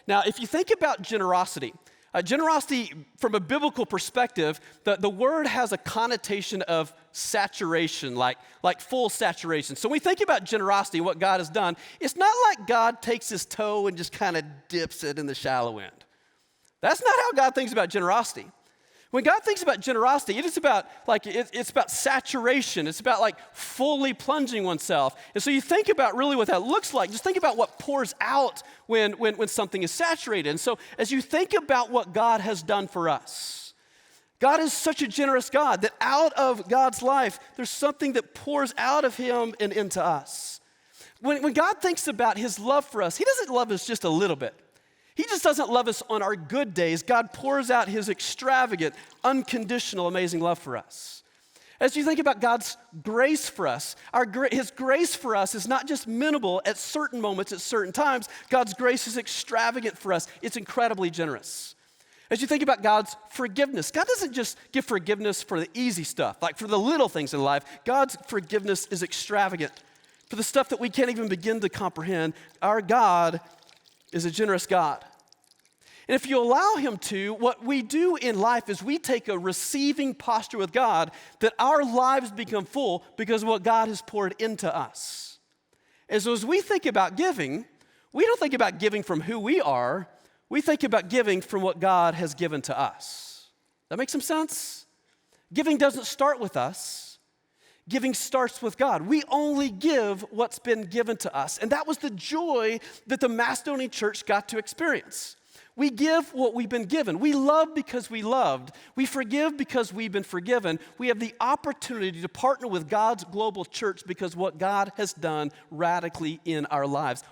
Now, if you think about generosity, generosity from a biblical perspective, the word has a connotation of saturation, like full saturation. So when we think about generosity, what God has done, it's not like God takes his toe and just kind of dips it in the shallow end. That's not how God thinks about generosity. When God thinks about generosity, it is about it's about saturation. It's about fully plunging oneself. And so you think about really what that looks like. Just think about what pours out when something is saturated. And so as you think about what God has done for us, God is such a generous God that out of God's life, there's something that pours out of him and into us. When God thinks about his love for us, he doesn't love us just a little bit. He just doesn't love us on our good days. God pours out his extravagant, unconditional, amazing love for us. As you think about God's grace for us, his grace for us is not just minimal at certain moments, at certain times. God's grace is extravagant for us. It's incredibly generous. As you think about God's forgiveness, God doesn't just give forgiveness for the easy stuff, like for the little things in life. God's forgiveness is extravagant. For the stuff that we can't even begin to comprehend, our God is a generous God. And if you allow him to, what we do in life is we take a receiving posture with God, that our lives become full because of what God has poured into us. And so as we think about giving, we don't think about giving from who we are. We think about giving from what God has given to us. That makes some sense? Giving doesn't start with us. Giving starts with God. We only give what's been given to us. And that was the joy that the Macedonian church got to experience. We give what we've been given. We love because we loved. We forgive because we've been forgiven. We have the opportunity to partner with God's global church because what God has done radically in our lives.